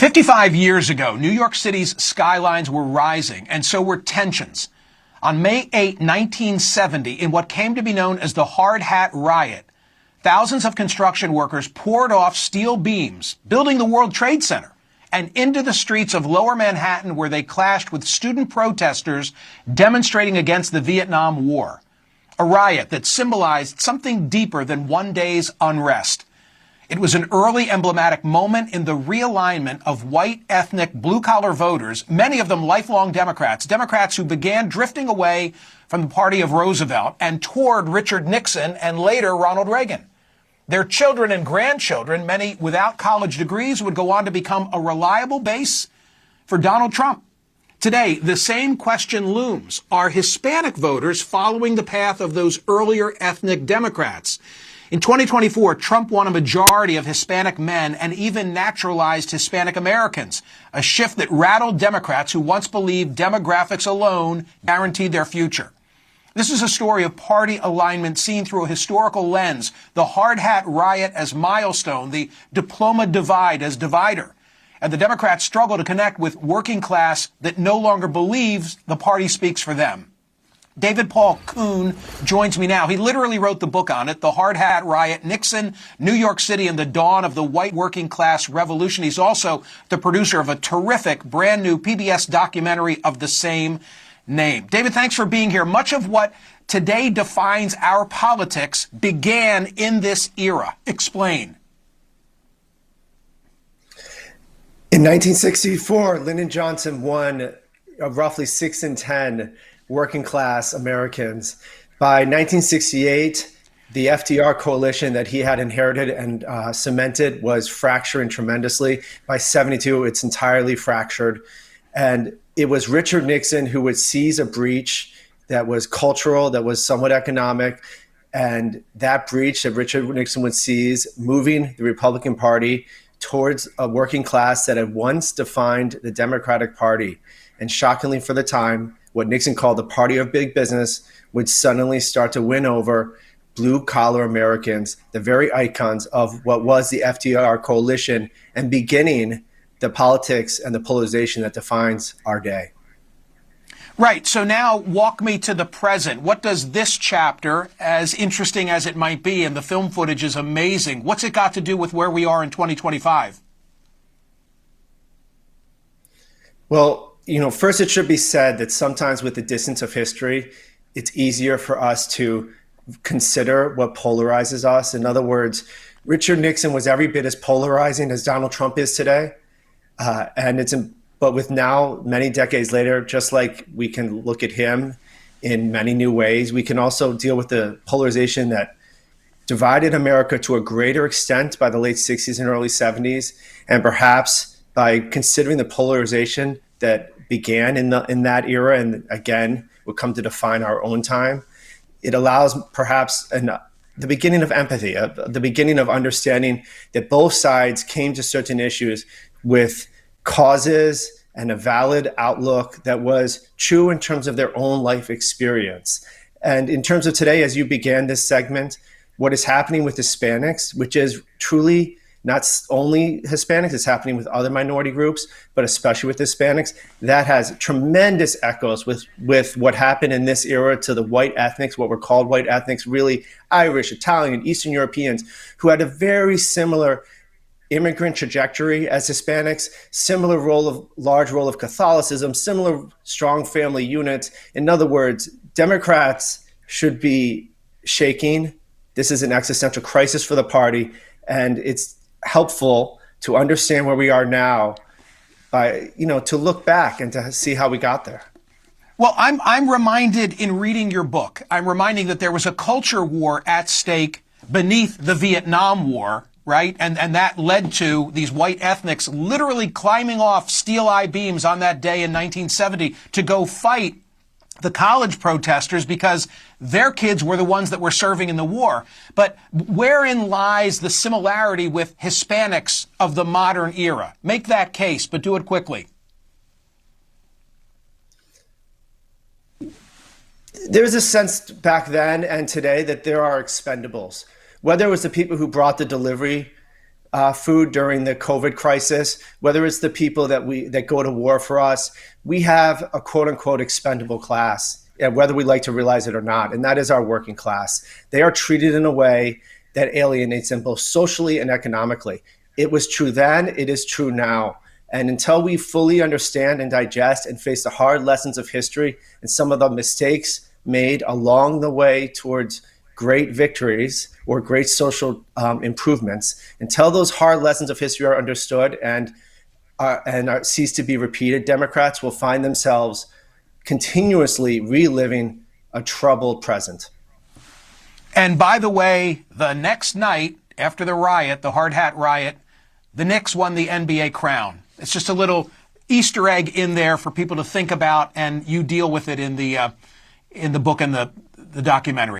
55 years ago, New York City's skylines were rising, and so were tensions. On May 8, 1970, in what came to be known as the Hard Hat Riot, thousands of construction workers poured off steel beams, building the World Trade Center, and into the streets of Lower Manhattan, where they clashed with student protesters demonstrating against the Vietnam War. A riot that symbolized something deeper than one day's unrest. It was an early emblematic moment in the realignment of white ethnic blue-collar voters, many of them lifelong Democrats who began drifting away from the party of Roosevelt and toward Richard Nixon and later Ronald Reagan. Their children and grandchildren, many without college degrees, would go on to become a reliable base for Donald Trump. Today, the same question looms. Are Hispanic voters following the path of those earlier ethnic Democrats? In 2024, Trump won a majority of Hispanic men and even naturalized Hispanic Americans, a shift that rattled Democrats who once believed demographics alone guaranteed their future. This is a story of party alignment seen through a historical lens, the Hard Hat Riot as milestone, the diploma divide as divider, and the Democrats' struggle to connect with working class that no longer believes the party speaks for them. David Paul Kuhn joins me now. He literally wrote the book on it, The Hard Hat Riot Nixon, New York City and the Dawn of the White Working Class Revolution. He's also the producer of a terrific brand new PBS documentary of the same name. David, thanks for being here. Much of what today defines our politics began in this era. Explain. In 1964, Lyndon Johnson won roughly 6 in 10 working class Americans. By 1968, the FDR coalition that he had inherited and cemented was fracturing tremendously. By 72, it's entirely fractured. And it was Richard Nixon who would seize a breach that was cultural, that was somewhat economic. And that breach that Richard Nixon would seize, moving the Republican Party towards a working class that had once defined the Democratic Party. And shockingly for the time, what Nixon called the party of big business would suddenly start to win over blue-collar Americans, the very icons of what was the FDR coalition, and beginning the politics and the polarization that defines our day. Right. So now walk me to the present. What does this chapter, as interesting as it might be, and the film footage is amazing, what's it got to do with where we are in 2025? Well, first it should be said that sometimes with the distance of history, it's easier for us to consider what polarizes us. In other words, Richard Nixon was every bit as polarizing as Donald Trump is today. But with now, many decades later, just like we can look at him in many new ways, we can also deal with the polarization that divided America to a greater extent by the late 60s and early 70s, and perhaps by considering the polarization that began in that era and again would come to define our own time. It allows perhaps the beginning of empathy, the beginning of understanding that both sides came to certain issues with causes and a valid outlook that was true in terms of their own life experience. And in terms of today, as you began this segment, what is happening with Hispanics, which is truly not only Hispanics, it's happening with other minority groups, but especially with Hispanics, that has tremendous echoes with what happened in this era to the white ethnics, what were called white ethnics, really Irish, Italian, Eastern Europeans, who had a very similar immigrant trajectory as Hispanics, large role of Catholicism, similar strong family units. In other words, Democrats should be shaking. This is an existential crisis for the party, and it's helpful to understand where we are now by, to look back and to see how we got there. Well, I'm reminded in reading your book, I'm reminding that there was a culture war at stake beneath the Vietnam War, right? And that led to these white ethnics literally climbing off steel I-beams on that day in 1970 to go fight the college protesters because their kids were the ones that were serving in the war. But wherein lies the similarity with Hispanics of the modern era? Make that case, but do it quickly. There's a sense back then and today that there are expendables. Whether it was the people who brought the delivery food during the COVID crisis, whether it's the people that go to war for us. We have a quote unquote expendable class, whether we like to realize it or not, and that is our working class. They are treated in a way that alienates them both socially and economically. It was true then, it is true now. And until we fully understand and digest and face the hard lessons of history and some of the mistakes made along the way towards great victories or great social improvements, until those hard lessons of history are understood and cease to be repeated, Democrats will find themselves continuously reliving a troubled present. And by the way, the next night after the riot, the Hard Hat Riot, the Knicks won the NBA crown. It's just a little Easter egg in there for people to think about, and you deal with it in the book and the documentary.